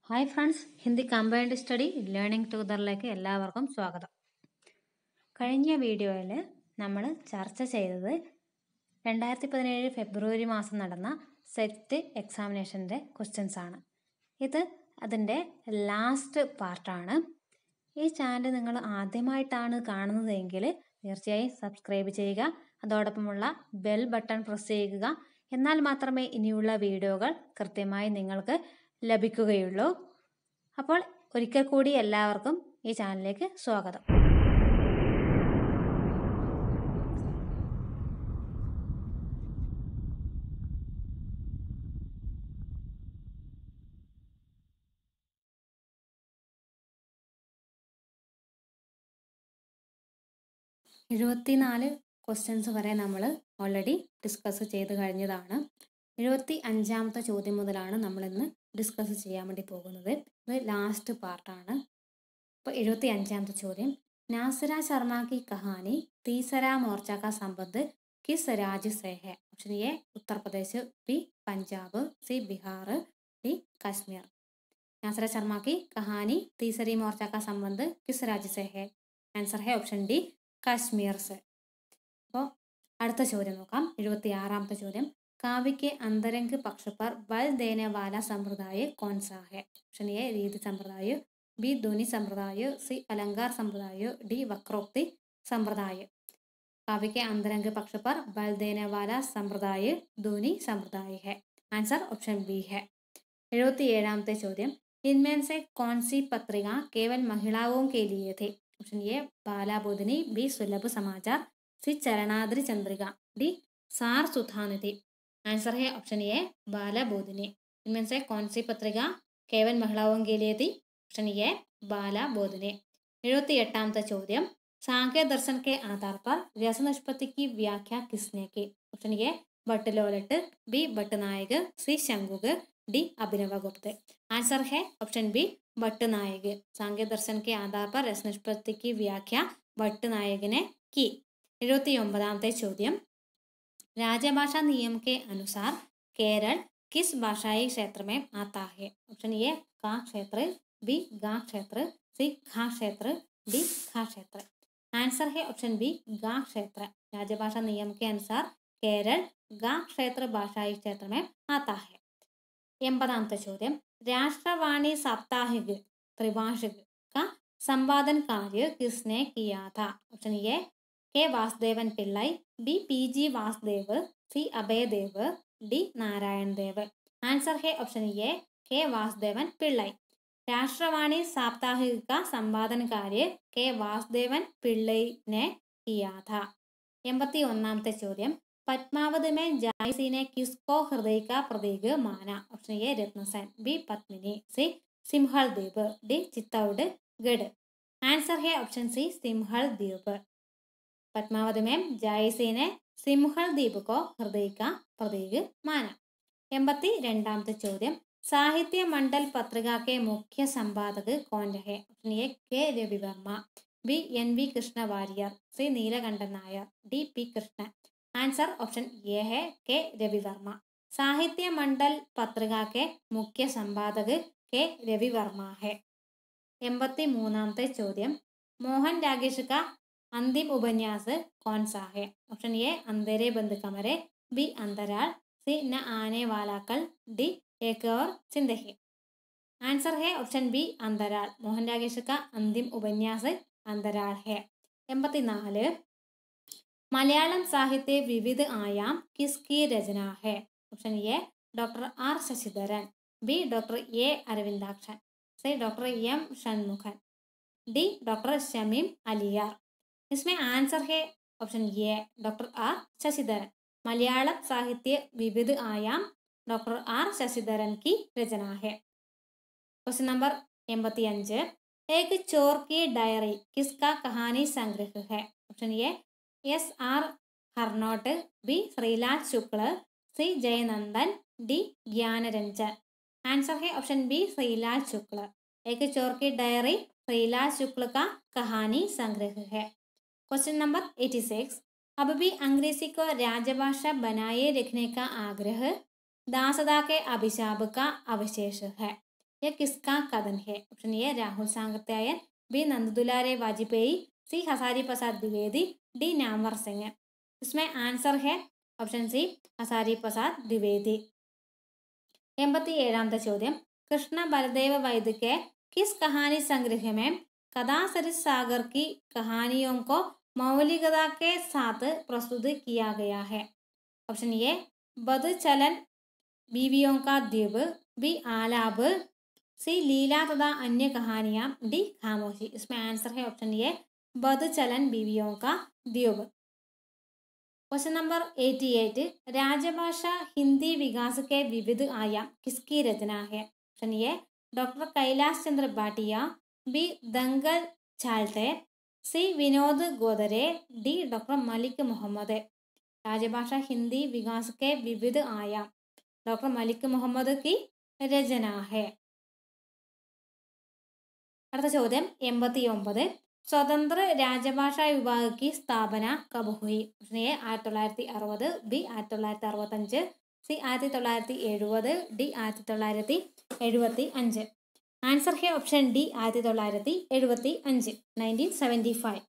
Hi friends, Hindi combined study learning ടുഗദറിലേക്ക് എല്ലാവർക്കും സ്വാഗതം. കഴിഞ്ഞ വീഡിയോയിൽ നമ്മൾ ചർച്ച ചെയ്തത് 2017 ഫെബ്രുവരി മാസം നടന്ന സെറ്റ് എക്സാമിനേഷൻ്റെ ക്വസ്റ്റ്യൻസ് ആണ്. ഇത് അതിൻ്റെ ലാസ്റ്റ് പാർട്ടാണ്. ഈ ചാനൽ നിങ്ങൾ ആദ്യമായിട്ടാണ് കാണുന്നതെങ്കിൽ തീർച്ചയായും സബ്സ്ക്രൈബ് ചെയ്യുക, അതോടൊപ്പമുള്ള ബെൽ ബട്ടൺ പ്രസ് ചെയ്യുക. എന്നാൽ മാത്രമേ ഇനിയുള്ള വീഡിയോകൾ കൃത്യമായി നിങ്ങൾക്ക് ലഭിക്കുകയുള്ളൂ. അപ്പോൾ ഒരിക്കൽ കൂടി എല്ലാവർക്കും ഈ ചാനലിലേക്ക് സ്വാഗതം. എഴുപത്തിനാല് ക്വസ്റ്റ്യൻസ് വരെ നമ്മൾ ഓൾറെഡി ഡിസ്കസ് ചെയ്ത് കഴിഞ്ഞതാണ്. 75ാമത്തെ ചോദ്യം മുതലാണ് നമ്മളിന്ന് ഡിസ്കസ് ചെയ്യാൻ വേണ്ടി പോകുന്നത്. ഇത് ലാസ്റ്റ് പാർട്ടാണ്. അപ്പോൾ 75ാമത്തെ ചോദ്യം, നാസിര ശർമ്മ की कहानी तीसरा मोर्चा का संबंध किस राज्य से है? Option A Uttar Pradesh, B Punjab, C Bihar, D Kashmir. Nasira Sharma की कहानी तीसरी मोर्चा का संबंध किस राज्य से है? आंसर है ऑप्शन डी कश्मीर से. അപ്പോൾ അടുത്ത ചോദ്യം നോക്കാം. 76ാമത്തെ ചോദ്യം, काव्य के अंतरंग पक्ष पर बल देने वाला संप्रदाय कौन सा है? ऑप्शन ए रीति संप्रदाय, बी ध्वनि संप्रदाय, सी अलंकार संप्रदाय, डी वक्रोक्ति संप्रदाय. काव्य के अंतरंग पक्ष पर बल देने वाला संप्रदाय ध्वनि संप्रदाय है. आंसर ऑप्शन बी है. 77ാമത്തെ ചോദ്യം, इनमें से कौन सी पत्रिका केवल महिलाओं के लिए थी? ऑप्शन ए बालाबोधिनी, बी सुलभ समाचार, सी चरणाद्रि चंद्रिका, डी सार सुधानिधि. आंसर है ऑप्शन ए बालाबोधिनी. इनमें से कौन सी पत्रिका केवल महिलाओं के लिए थी? Option A बालाबोधिनी. 78ാമത്തെ ചോദ്യം, सांख्य दर्शन के आधार पर रस निष्पत्ति की व्याख्या किसने की? Option A Bhattalollata, B Bhattanayaka, C Shankuka, D Abhinavagupta. Answer है ऑप्शन बी भट्टनायक. सांख्य दर्शन के आधार पर रस निष्पत्ति की व्याख्या भट्टनायक ने की. 79ാമത്തെ ചോദ്യം, राजभाषा नियम के अनुसार केरल किस भाषाई क्षेत्र में आता है? ऑप्शन ए का क्षेत्र, बी गा क्षेत्र, सी खा क्षेत्र, डी खा क्षेत्र. आंसर है ऑप्शन बी गा क्षेत्र. राजभाषा नियम के अनुसार केरल गा क्षेत्र भाषाई क्षेत्र में आता है. 80ാമത്തെ ചോദ്യം, राष्ट्रवाणी साप्ताहिक त्रिभाषिक का संपादन कार्य किसने किया था? ऑप्शन ए के वासुदेवन पिल्लाई, बी पी.जी. वासुदेव, सी अभयदेव, डी नारायण देव. आंसर है ऑप्शन ए के वासुदेवन पिल्लाई. राष्ट्रवाणी साप्ताहिक का संपादन कार्य के वासुदेवन पिल्लाई ने किया था. 81ാമത്തെ ചോദ്യം, पद्मावत में जायसी ने किसको हृदय का प्रतीक माना? Option A Ratnasen, B Padmini, C Sinhal Dweep, D Chittorgarh. Answer है ऑप्शन सी सिंहल द्वीप. पद्मावत में जायसी ने सिंहल द्वीप को हृदय का प्रतीक माना. 82ാമത്തെ ചോദ്യം, साहित्य मंडल पत्रिका के मुख्य संपादक कौन रहे? Option A K Ravivarma, B N V Krishna Warrier, C Neelakantan Nair, D P Krishnan. Answer option A है के रविवर्मा. साहित्य मंडल पत्रिका के मुख्य संपादक के रविवर्मा है. 83ാമത്തെ ചോദ്യം, मोहन राकेश का अंतिम उपन्यास कौन सा है? ऑप्शन ए अंधेरे बंद कमरे, बी अंतराल, सी न आने वाला कल, डी एक और जिंदगी. आंसर है ऑप्शन बी अंतराल. मोहन राकेश का अंतिम उपन्यास अंतराल है. 84 मलयालम साहित्य विविध आयाम किसकी रचना है? Option A doctor R Sasidharan, B doctor A Aravindakshan, C doctor M Shanmughan, D doctor Shamim Aliyar. इसमें आंसर है option A doctor R Sasidharan. Malayalam साहित्य विविध आयाम डॉक्टर आर शशिधरन की रचना है. क्वेश्चन नंबर 85, एक चोर की डायरी किसका कहानी संग्रह है? Option A S R Harnot, B Shrilal Shukla, C Jaynandan, D Gyanranjan. Answer है ऑप्शन बी श्रीलाल शुक्ल. एक चोर की डायरी श्रीलाल शुक्ल का कहानी संग्रह है. क्वेश्चन नंबर 86, अब भी अंग्रेजी को राजभाषा बनाए रखने का आग्रह दासदा के अभिशाप का अवशेष है. यह किसका कथन है? Option A Rahul Sankrityayan, B Nandulare Vajpeyi, C Hazari Prasad Dwivedi, D Namvar Singh. इसमें आंसर है ऑप्शन सी हजारी प्रसाद द्विवेदी। 87वां ചോദ്യം कृष्ण बलदेव वैद्य के किस कहानी संग्रह में कथा सरित सागर की कहानियों को मौलिकता के साथ प्रस्तुत किया गया है? ऑप्शन ए बदचलन बीवियों का द्वीप, बी आलाप, सी लीला तथा अन्य कहानियां, डी खामोशी। इसमें आंसर है ऑप्शन ए बदचलन बीवियों का द्वीप। क्वेश्चन नंबर 88 राजभाषा हिंदी विकास के विविध आयाम किसकी रचना है? Option A doctor Kailash Chandra Bhatia, B Dangal Chalte, C Vinod Godre, D doctor Malik Mohammad. राजभाषा हिंदी विकास के विविध आयाम डॉक्टर मलिक मोहम्मद की रचना है। അടുത്ത ചോദ്യം 89 स्वतंत्र राजभाषा विभाग की स्थापना कब हुई? Option A 1960, B 1965, C 1970, D 1975। Answer है ऑप्शन डी 1975, 1975।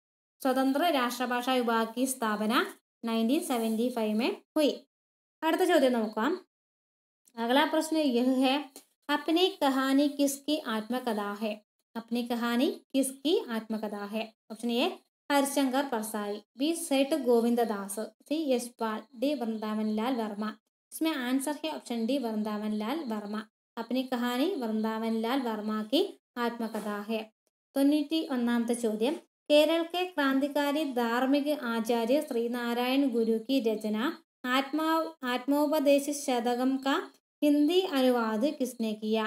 स्वतंत्र राष्ट्रभाषा विभाग की स्थापना 1975 में हुई। അടുത്ത ചോദ്യം നോക്കാം। अगला प्रश्न यह है अपनी कहानी किसकी आत्मकथा है? अपनी कहानी किसकी आत्मकथा है? Option A Harishankar Parsai, B Seth Govinddas, C Yashpal, D Vrindavan Lal Verma. इसमें आंसर है ऑप्शन डी वृंदावन लाल वर्मा। अपनी कहानी वृंदावन लाल वर्मा की आत्मकथा है। 91वां ചോദ്യം केरल के क्रांतिकारी धार्मिक आचार्य श्रीनारायण गुरु की रचना आत्मोपदेश शतकम का हिंदी अनुवाद किसने किया?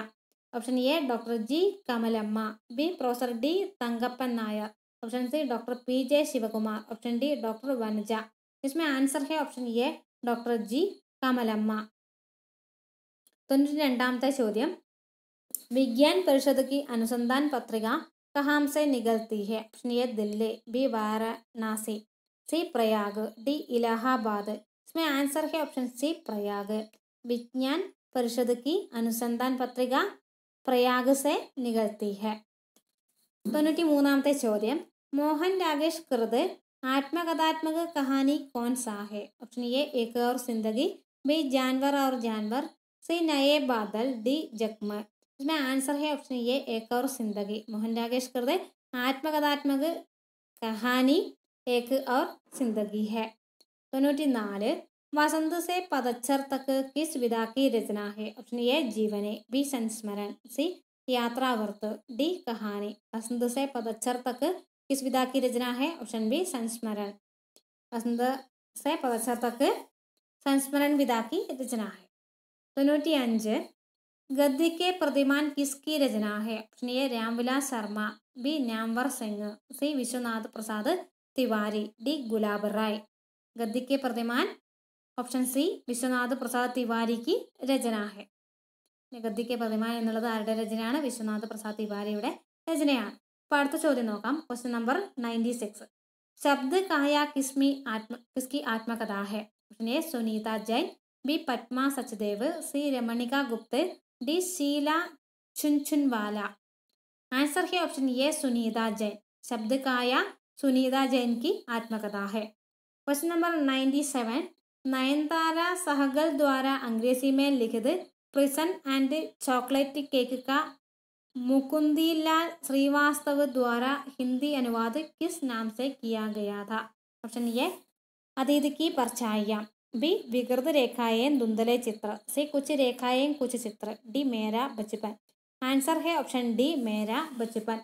Option A doctor G Kamalamma, B professor D Thankappan Nair, option C doctor PJ Sivakumar, option D doctor Vanaja. इसमें आंसर है option A doctor G Kamalamma. 92वां ചോദ്യം विज्ञान परिषद की अनुसंधान पत्रिका कहाँ से निकलती है? Option A Delhi, B Varanasi, C Prayag, D Allahabad. इसमें आंसर है ऑप्शन सी प्रयाग। विज्ञान परिषद की अनुसंधान पत्रिका प्रयाग से निकलती है। 93वां ചോദ്യം मोहन राकेश कृत आत्मकथात्मक कहानी कौन सा है? ऑप्शन ए एक और जिंदगी, बी जानवर और जानवर, सी नए बादल, डी जख्म। इसमें आंसर है ऑप्शन ए एक और जिंदगी। मोहन राकेश कृत आत्मकथात्मक कहानी एक और जिंदगी है। 94 वसंत से पतझड़ तक किस विधा की रचना है? ऑप्शन ए जीवनी, बी संस्मरण, सी यात्रावर्त, डी कहानी। वसंत से पतझड़ तक किस विधा की रचना है? ऑप्शन बी संस्मरण। वसंत से पतझड़ तक संस्मरण विधा की रचना है। 95 गद्य के प्रतिमान किसकी रचना है? Option A Ramvilas Sharma, B Namvar Singh, C Vishwanath Prasad Tiwari, D Gulab Rai. गद्य के प्रतिमान ऑप्शन सी विश्वनाथ प्रसाद तिवारी की रचना है। गद्य के പ്രതിമാൻ എന്നുള്ളത് ആരുടെ രചനയാണ്? വിശ്വനാഥ പ്രസാദ് തിവാരിയുടെ രചനയാണ്. അപ്പോൾ അടുത്ത ചോദ്യം നോക്കാം. ക്വസ്റ്റ്യൻ നമ്പർ 96 शब्द कहाया किसकी आत्मकथा है? Option A Sunita Jain, B Padma Sachdev, C Ramnika Gupta, D Sheila Chunchunwala. Answer है ऑप्शन ए सुनीता जैन। शब्द कहाया सुनीता जैन की आत्मकथा है। क्वेश्चन नंबर 97 नयनतारा सहगल द्वारा अंग्रेजी में लिखित प्रिसन एंड चॉकलेट केक का मुकुंदीलाल श्रीवास्तव द्वारा हिंदी अनुवाद किस नाम से किया गया था? ऑप्शन ए अतीत की परछाइयाँ, बी विकृत रेखाएं धुंधले चित्र, सी कुछ रेखाएं कुछ चित्र, डी मेरा बचपन। आंसर है ऑप्शन डी मेरा बचपन।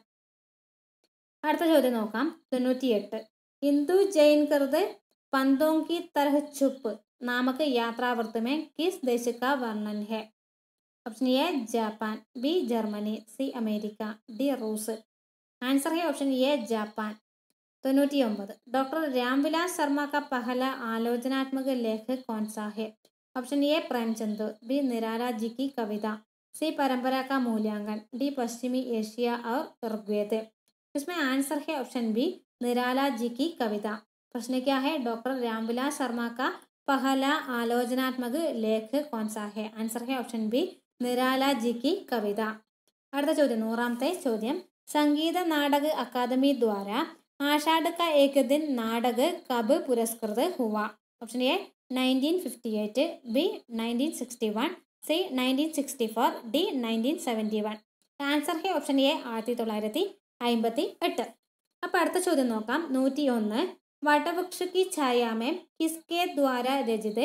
അടുത്ത ചോദ്യം നോക്കാം. 98 हिंदू जैन कृत पंतों की तरह चुप नामक यात्रावर्त में किस देश का वर्णन है? Option A Japan, B Germany, C America, D रूस। आंसर है option A Japan. 99 doctor Ramvilas Sharma का पहला आलोचनात्मक लेख कौन सा है? Option A Premchand, B Nirala ji की कविता, सी परंपरा का मूल्यांकन, डी पश्चिमी एशिया और ऋग्वेद। इसमें आंसर है ऑप्शन बी निराला जी की कविता। प्रश्न क्या है? डॉक्टर रामविलास शर्मा का पहला आलोचनात्मक लेख कौन सा है? आंसर है ऑप्शन बी निराला जी की कविता। അടുത്ത ചോദ്യം 100ാമത്തെ ചോദ്യം സംഗീത നാടക അക്കാദമി ദ്വാര ആഷാഢ का एक दिन नाटक कब पुरस्कृत हुआ? Option A 1958, B 1961, C 1964, D 1971. Answer ഹേ ഓപ്ഷൻ എ 1958. അപ്പോൾ അടുത്ത ചോദ്യം നോക്കാം 101. वटवृक्ष की छाया में किसके द्वारा रचित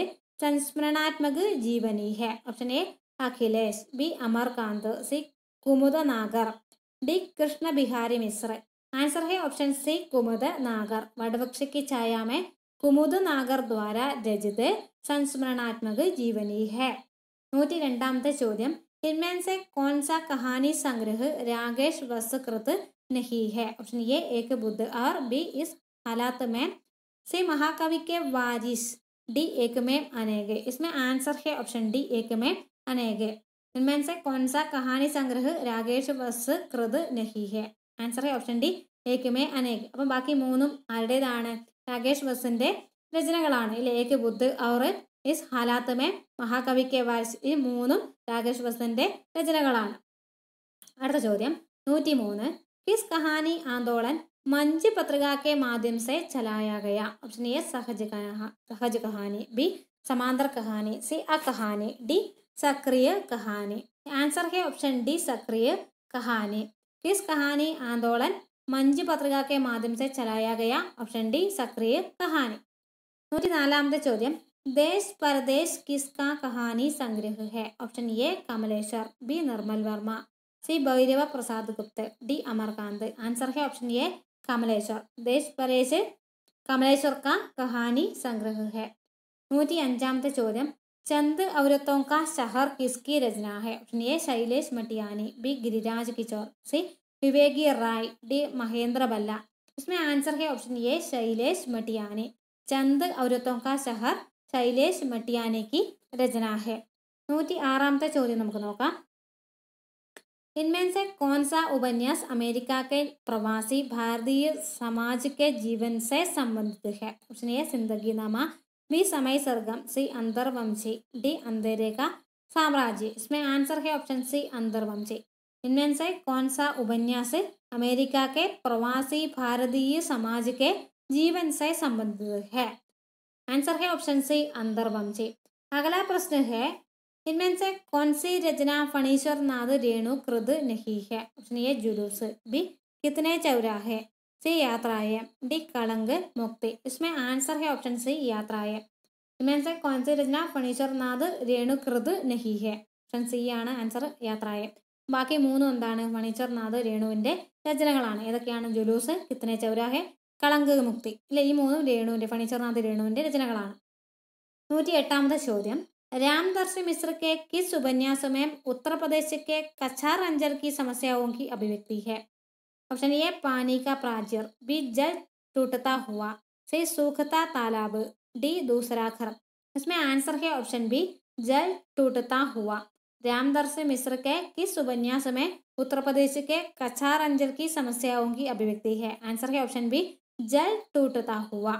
संस्मरणात्मक जीवनी है? Option A Akhilesh, B Amarkant, C Kumud Nagar, D Krishna Bihari Mishra. Answer है ऑप्शन सी कुमुद नागर. वटवृक्ष की छाया में कुमुद नागर द्वारा रचित संस्मरणात्मक जीवनी है. 102ാമത്തെ ചോദ്യം इनमें से कौन सा कहानी संग्रह राकेश वसकृत नहीं है? ऑप्शन ए एक बुद्ध और बी इस हालात में, सी महाकवि के वारिस, डी एक में अनेक. इसमें आंसर है ऑप्शन डी एक में अनेक. इनमें से कौन सा कहानी संग्रह राकेश वसकृत नहीं है? ആൻസർ ഹേ ഓപ്ഷൻ ഡി ഏകമേ അനേക്. അപ്പം ബാക്കി മൂന്നും ആരുടേതാണ്? രാകേഷ് വസിന്റെ രചനകളാണ്. ഇല്ലേ, ഏക് ബുദ്ധ് ഔർ ഇസ് ഹാലാത്ത് മേ മഹാകവി കെ വാരിസ്, ഈ മൂന്നും രാകേഷ് വസിന്റെ രചനകളാണ്. അടുത്ത ചോദ്യം 103. किस कहानी आंदोलन मंच पत्रिका के माध्यम से चलाया गया? ऑप्शन ए सहज कहानी, बी समांतर कहानी, सी अकहानी, डी सक्रिय कहानी. आंसर है ऑप्शन डी सक्रिय कहानी. किस कहानी आंदोलन मंच पत्रिका के माध्यम से चलाया गया? ऑप्शन डी सक्रिय कहानी. 104ാമത്തെ ചോദ്യം देश परदेश किसका कहानी संग्रह है? ऑप्शन ए कमलेश्वर, बी निर्मल वर्मा, सी भैरव प्रसाद गुप्त, डी अमरकांत. आंसर है ऑप्शन ए कमलेश्वर. देश परदेश कमलेश्वर का कहानी संग्रह है. 105ാമത്തെ ചോദ്യം चंद औरतों का शहर किसकी रचना है? Option A Shailesh Matiyani, B Giriraj Kishore, C Viveki Rai, D Mahendra Bhalla. इसमें आंसर है ऑप्शन ए शैलेश मटियानी. चंद औरतों का शहर शैलेश मटियानी की रचना है. 106ാമത്തെ ചോദ്യം നമുക്ക് നോക്കാം. इनमें से कौन सा उपन्यास अमेरिका के प्रवासी भारतीय समाज के जीवन से संबंधित है? ऑप्शन ए जिंदगीनामा, बी समय सरगम, सी अंतर्वंशी, डी अंधेरे का साम्राज्य. इसमें आंसर है ऑप्शन सी अंतर्वंशी. इनमें से कौन सा उपन्यास अमेरिका के प्रवासी भारतीय समाज के जीवन से संबंधित है? आंसर है ऑप्शन सी अंतर्वंशी. अगला प्रश्न है इनमें से कौन सी रचना फणीश्वर नाथ रेणु कृत नहीं है? ऑप्शन ए जुलूस, बी कितने चौराहे, सी यात्राएं, डी कलंक मुक्ति. इसमें आंसर है ऑप्शन सी यात्राएं. इनमें से कौन सी रचना फणीश्वर नाथ रेणु कृत नहीं है? ഓപ്ഷൻ സി ആണ് ആൻസർ യാത്രായം. ബാക്കി മൂന്നും എന്താണ്? ഫണീശ്വർ നാഥ് രേണുവിൻ്റെ രചനകളാണ്. ഏതൊക്കെയാണ്? ജുലൂസ്, കിത്തനെ ചൗരാഹെ, കളങ്ക് മുക്തി. ഇല്ല, ഈ മൂന്നും രേണുവിൻ്റെ ഫണീശ്വർ നാഥ് രേണുവിൻ്റെ രചനകളാണ്. 108ാമത്തെ ചോദ്യം रामदर्शी मिश्र के किस उपन्यास में उत्तर प्रदेश के कछार अंचल की समस्याओं की अभिव्यक्ति है? ऑप्शन ए पानी का प्राचीर, बी जल टूटता हुआ, सी सूखता तालाब, डी दूसरा घर. इसमें आंसर है ऑप्शन बी जल टूटता हुआ. रामदर्शी मिश्र के किस उपन्यास में उत्तर प्रदेश के कछार अंचल की समस्याओं की अभिव्यक्ति है? आंसर है ऑप्शन बी जल टूटता हुआ.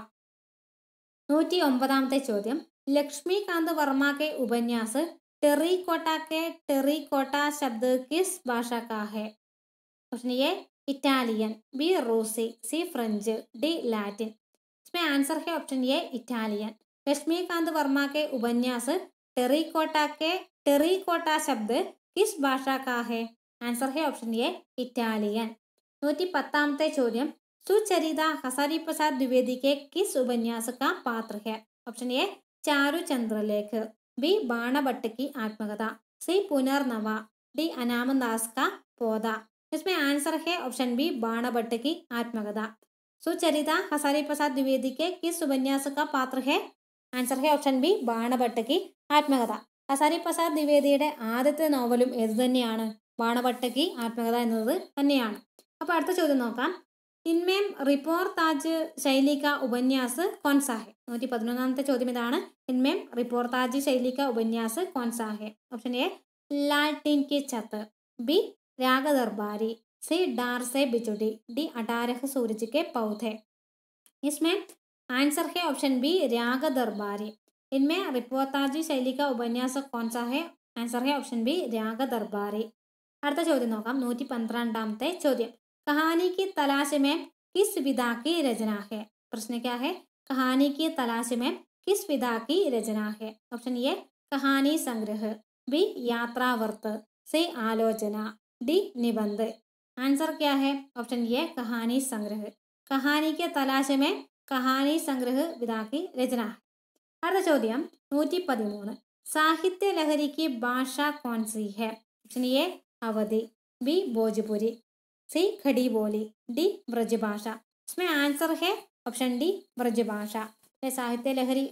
109ാമത്തെ ചോദ്യം लक्ष्मीकांत वर्मा के उपन्यास टेरिकोटा के टेरिकोटा शब्द किस भाषा का है? ऑप्शन ए इटालियन, बी रूसी, सी फ्रेंच, डी लैटिन. इसमें आंसर है option A Italian. Laxmikant Verma के उपन्यास टेरिकोटा के टेरिकोटा शब्द किस भाषा का है? आंसर है ऑप्शन ए इटालियन. 110ാമത്തെ ചോദ്യം सुचरिता हजारी प्रसाद द्विवेदी के किस उपन्यास का पात्र है? Option A Charu Chandralekh, B Banabhatta की आत्मकथा, सी पुनर्नवा, डी अनाम दास का पौधा. इसमें आंसर है ऑप्शन बी बाणभट्ट की आत्मकथा. सुचरिता हजारी प्रसाद द्विवेदी के किस उपन्यास का पात्र है? आंसर है ऑप्शन बी बाणभट्ट की आत्मकഥ. ഹസാരി പ്രസാദ് ദ്വിവേദിയുടെ ആദ്യത്തെ നോവലും ഏത് തന്നെയാണ്? ബാണഭട്ട की ആത്മകഥ എന്നത് തന്നെയാണ്. അപ്പോൾ അടുത്ത ചോദ്യം നോക്കാം. इनमें रिपोर्ताज शैली का उपन्यास कौन सा है? 111ാമത്തെ ചോദ്യം ഇതാണ്. इनमें रिपोर्ताज शैली का उपन्यास कौन सा है? ऑप्शन ए लालटेन की छत, बी राग दरबारी, सी डार से बिछुड़ी, डी 18 सूरज के पौधे. इसमें आंसर है ऑप्शन बी राग दरबारी. इनमें रिपोर्ताज शैली का उपन्यास कौन सा है? आंसर है ऑप्शन बी राग दरबारी. അടുത്ത ചോദ്യം നോക്കാം. 112ാമത്തെ ചോദ്യം. कहानी की तलाश में किस विधा की रचना है? प्रश्न क्या है? कहानी की तलाश में किस विधा की रचना है? ऑप्शन ए कहानी संग्रह, बी यात्रावर्त, सी आलोचना, डी निबंध. आंसर क्या है? ऑप्शन ए कहानी संग्रह. कहानी के तलाश में कहानी संग्रह विधा की रचना है. അടുത്ത ചോദ്യം 113. സാഹിത്യ ലഹരിക്ക് ഭാഷ कौन सी है? Option A Awadhi, B Bhojpuri, C Khari Boli, D Brajbhasha. इसमें आंसर है ऑप्शन डी ब्रजभाषा. സാഹിത്യ ലഹരി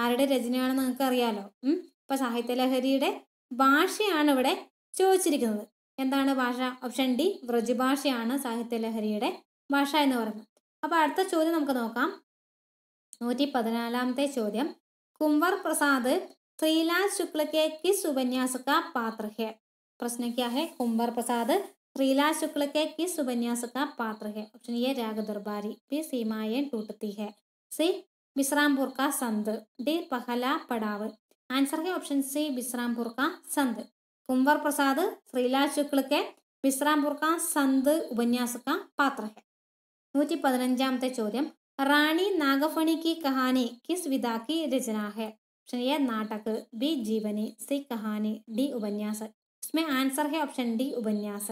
ആരുടെ രചനയാണെന്ന് നിങ്ങൾക്ക് അറിയാലോ. ഇപ്പൊ സാഹിത്യ ലഹരിയുടെ ഭാഷയാണ് ഇവിടെ ചോദിച്ചിരിക്കുന്നത്. എന്താണ് ഭാഷ? ഓപ്ഷൻ ഡി ബ്രജഭാഷയാണ് സാഹിത്യ ലഹരിയുടെ ഭാഷ എന്ന് പറയുന്നത്. അപ്പൊ അടുത്ത ചോദ്യം നമുക്ക് നോക്കാം. 114ാമത്തെ ചോദ്യം. कुंवर प्रसाद श्रीलाल शुक्ल के किस उपन्यास का पात्र है? प्रश्न क्या है? कुंवर प्रसाद श्रीलाल शुक्ल के किस उपन्यास का पात्र है? ऑप्शन ए राग दरबारी, बी सीमाएं टूटती है, सी विश्रामपुर का संत, डी पहला पड़ाव. आंसर है ऑप्शन सी विश्रामपुर का संत. कुंवर प्रसाद श्रीलाल शुक्ल के विश्रामपुर का संत उपन्यास का पात्र है. 115ാമത്തെ ചോദ്യം. रानी नागफणी की कहानी किस विधा की रचना है? ऑप्शन ए नाटक, बी जीवनी, सी कहानी, डी उपन्यास. इसमें आंसर है ऑप्शन डी उपन्यास.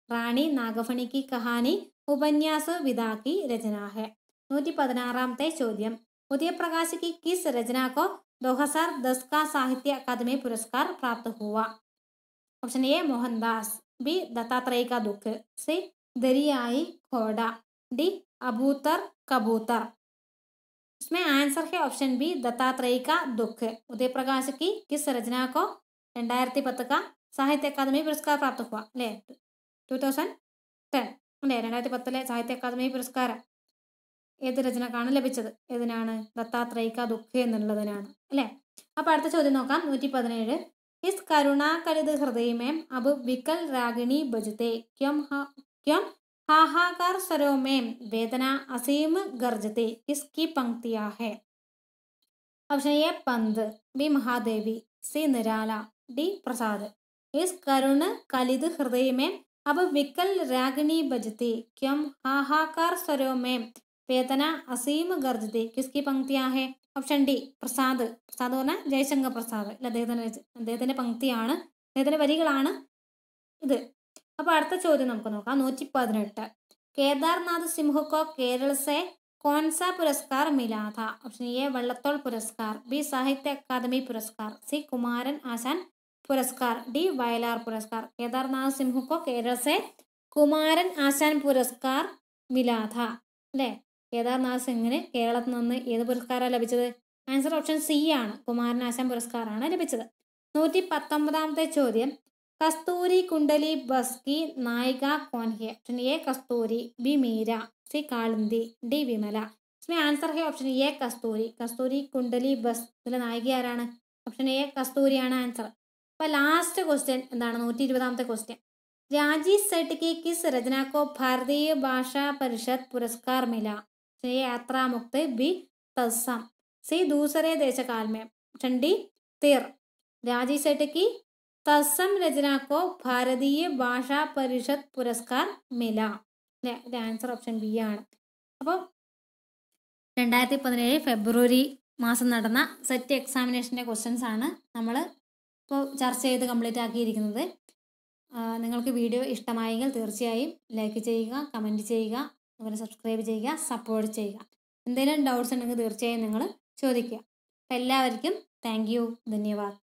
रानी नागफणी की कहानी उपन्यास विधा की रचना है. 116ാമത്തെ ചോദ്യം. उदय प्रकाश की किस रचना को 2010 का साहित्य अकादमी पुरस्कार प्राप्त हुआ? Option A Mohandas, B Dattatreya का दुख, सी दरियाई घोड़ा, डी अबूतर कबूतर. इसमें आंसर है ऑप्शन बी दत्तात्रेय का दुख. उदय प्रकाश की किस रचना को 2010 का साहित्य अकादमी पुरस्कार प्राप्त हुआ? अല്ലേ 2010 അല്ലേ 2010 സാഹിത്യ അക്കാദമി പുരസ്കാരം ഏത് രചനക്കാണ് ലഭിച്ചത്? ഏതിനാണ്? ദത്താത്രേയ കാ ദുഃഖ് എന്നുള്ളതിനാണ് അല്ലേ. അപ്പൊ അടുത്ത ചോദ്യം നോക്കാം. 117. इस करुणा कलित हृदय में अब विकल रागिणी बजते क्यों हाहाकार स्वरों में वेदना असीम गर्जते किसकी पंक्तियां है? Option A Pant, B Mahadevi, C Nirala, D Prasad. इस करुण कलित हृदय में अब विकल रागिणी बजते क्यों हाहाकार स्वरों में वेदना असीम गर्जते किसकी पंक्तियां है? Option D Prasad. പ്രസാദ് പറഞ്ഞാൽ ജയശങ്കർ പ്രസാദ് അല്ല, അദ്ദേഹത്തിന്റെ പങ്ക്തിയാണ്, അദ്ദേഹത്തിന്റെ വരികളാണ് ഇത്. അപ്പൊ അടുത്ത ചോദ്യം നമുക്ക് നോക്കാം. 118. केदारनाथ सिंह को केरल से कौन सा पुरस्कार मिला था? ऑप्शन ए वल्लतोल पुरस्कार, बी साहित्य अकादमी पुरस्कार, सी कुमारन आशान पुरस्कार, डी वयलार पुरस्कार. केदारनाथ सिंह को केरल से कुमारन आशान पुरस्कार मिला था അല്ലേ. കേദാർനാഥ് സിംഗിന് കേരളത്തിൽ നിന്ന് ഏത് പുരസ്കാരമാണ് ലഭിച്ചത്? ആൻസർ ഓപ്ഷൻ സി ആണ്, കുമാരൻ ആശാൻ പുരസ്കാരമാണ് ലഭിച്ചത്. 119ാമത്തെ ചോദ്യം. कस्तूरी कुंडली बस की नायिका कौन है? Option A Kasturi, B Meera, C Kalindi, D Vimla. इसमें आंसर है ऑप्शन ए कस्तूरी. कस्तूरी कुंडली बस ഇതിലെ നായിക ആരാണ്? ഓപ്ഷൻ എ കസ്തൂരിയാണ് ആൻസർ. അപ്പോൾ ലാസ്റ്റ് ക്വസ്റ്റ്യൻ എന്താണ്? 120ാമത്തെ ക്വസ്റ്റ്യൻ. राजी सेठ की किस रचना को भारतीय भाषा परिषद पुरस्कार मिला? ऑप्शन ए यात्रा मुक्त, बी तत्सम, सी दूसरे देशकाल में, ऑप्शन डी तीर. राजी सेठ की तत्सम रचना को भारतीय भाषा परिषद पुरस्कार मिला. ഇത് ആൻസർ ഓപ്ഷൻ ബി ആണ്. അപ്പോൾ 2017 ഫെബ്രുവരി മാസം നടന്ന സെറ്റ് എക്സാമിനേഷൻ്റെ ക്വസ്റ്റ്യൻസ് ആണ് നമ്മൾ ഇപ്പോൾ ചർച്ച ചെയ്ത് കംപ്ലീറ്റ് ആക്കിയിരിക്കുന്നത്. നിങ്ങൾക്ക് വീഡിയോ ഇഷ്ടമായെങ്കിൽ തീർച്ചയായും ലൈക്ക് ചെയ്യുക, കമൻറ്റ് ചെയ്യുക, അതുപോലെ സബ്സ്ക്രൈബ് ചെയ്യുക, സപ്പോർട്ട് ചെയ്യുക. എന്തെങ്കിലും ഡൗട്ട്സ് ഉണ്ടെങ്കിൽ തീർച്ചയായും നിങ്ങൾ ചോദിക്കുക. അപ്പോൾ എല്ലാവർക്കും താങ്ക് യു, ധന്യവാദ്.